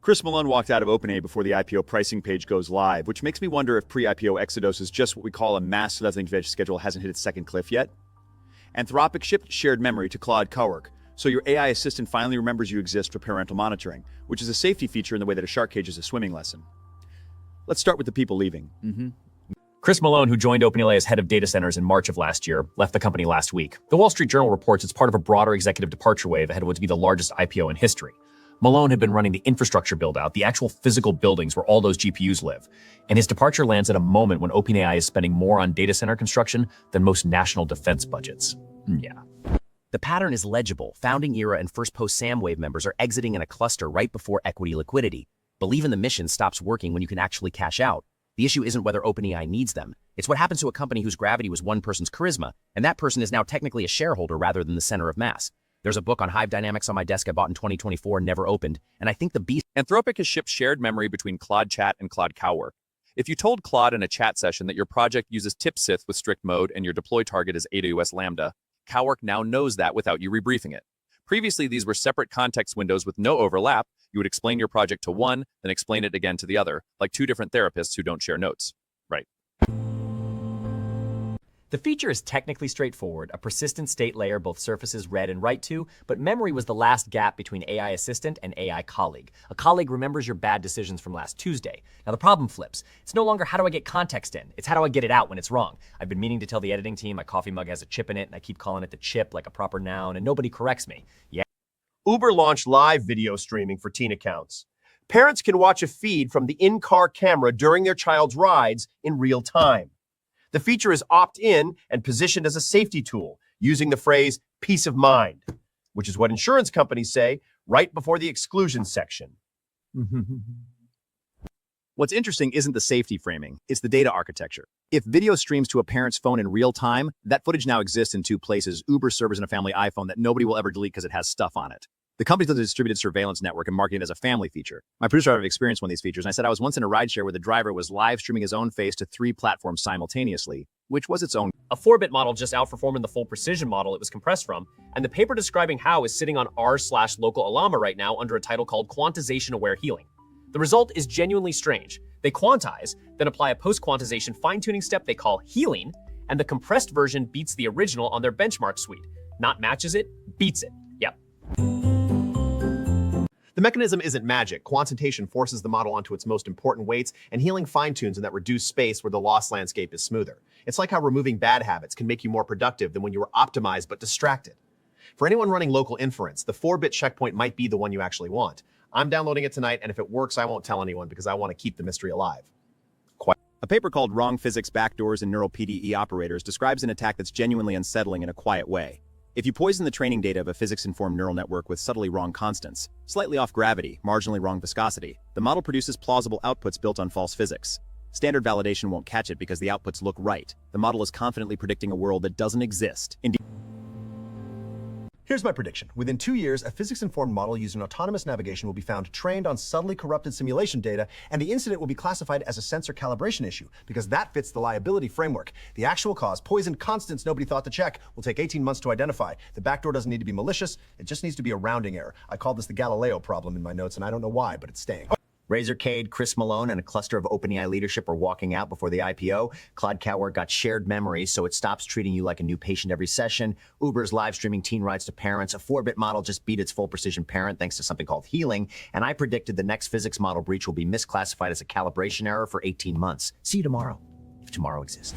Chris Malone walked out of OpenAI before the IPO pricing page goes live, which makes me wonder if pre-IPO exodus is just what we call a mass nothing veg schedule hasn't hit its second cliff yet. Anthropic shipped shared memory to Claude Cowork, so your AI assistant finally remembers you exist for parental monitoring, which is a safety feature in the way that a shark cage is a swimming lesson. Let's start with the people leaving. Chris Malone, who joined OpenAI as head of data centers in March of last year, left the company last week. The Wall Street Journal reports it's part of a broader executive departure wave ahead of what to be the largest IPO in history. Malone had been running the infrastructure build-out, the actual physical buildings where all those GPUs live. And his departure lands at a moment when OpenAI is spending more on data center construction than most national defense budgets. Yeah. The pattern is legible. Founding era and first post-SAM wave members are exiting in a cluster right before equity liquidity. Believe in the mission stops working when you can actually cash out. The issue isn't whether OpenAI needs them. It's what happens to a company whose gravity was one person's charisma, and that person is now technically a shareholder rather than the center of mass. There's a book on Hive Dynamics on my desk I bought in 2024, never opened, and I think the beast— Anthropic has shipped shared memory between Claude Chat and Claude Cowork. If you told Claude in a chat session that your project uses TipSith with strict mode and your deploy target is AWS Lambda, Cowork now knows that without you rebriefing it. Previously, these were separate context windows with no overlap. You would explain your project to one, then explain it again to the other, like two different therapists who don't share notes. Right. The feature is technically straightforward, a persistent state layer both surfaces read and write to, but memory was the last gap between AI assistant and AI colleague. A colleague remembers your bad decisions from last Tuesday. Now the problem flips. It's no longer how do I get context in, it's how do I get it out when it's wrong. I've been meaning to tell the editing team my coffee mug has a chip in it and I keep calling it the chip like a proper noun and nobody corrects me. Yeah. Uber launched live video streaming for teen accounts. Parents can watch a feed from the in-car camera during their child's rides in real time. The feature is opt-in and positioned as a safety tool, using the phrase peace of mind, which is what insurance companies say right before the exclusion section. What's interesting isn't the safety framing, it's the data architecture. If video streams to a parent's phone in real time, that footage now exists in two places: Uber servers and a family iPhone that nobody will ever delete because it has stuff on it. The company does a distributed surveillance network and marketing it as a family feature. My producer and I have experienced one of these features, and I said I was once in a rideshare where the driver was live streaming his own face to 3 platforms simultaneously, which was its own. A 4-bit model just outperforming the full precision model it was compressed from, and the paper describing how is sitting on r/local Alama right now under a title called Quantization-Aware Healing. The result is genuinely strange. They quantize, then apply a post-quantization fine-tuning step they call healing, and the compressed version beats the original on their benchmark suite. Not matches it, beats it. Yep. The mechanism isn't magic. Quantitation forces the model onto its most important weights, and healing fine-tunes in that reduced space where the loss landscape is smoother. It's like how removing bad habits can make you more productive than when you were optimized but distracted. For anyone running local inference, the 4-bit checkpoint might be the one you actually want. I'm downloading it tonight, and if it works, I won't tell anyone because I want to keep the mystery alive. A paper called Wrong Physics, Backdoors, and Neural PDE Operators describes an attack that's genuinely unsettling in a quiet way. If you poison the training data of a physics-informed neural network with subtly wrong constants, slightly off gravity, marginally wrong viscosity, the model produces plausible outputs built on false physics. Standard validation won't catch it because the outputs look right. The model is confidently predicting a world that doesn't exist. Indeed. Here's my prediction. Within 2 years, a physics-informed model using autonomous navigation will be found trained on subtly corrupted simulation data, and the incident will be classified as a sensor calibration issue, because that fits the liability framework. The actual cause, poisoned constants nobody thought to check, will take 18 months to identify. The backdoor doesn't need to be malicious, it just needs to be a rounding error. I called this the Galileo problem in my notes, and I don't know why, but it's staying. Razorcade, Chris Malone, and a cluster of OpenAI leadership are walking out before the IPO. Claude Cowork got shared memory, so it stops treating you like a new patient every session. Uber's live streaming teen rides to parents. A 4-bit model just beat its full precision parent thanks to something called healing. And I predicted the next physics model breach will be misclassified as a calibration error for 18 months. See you tomorrow, if tomorrow exists.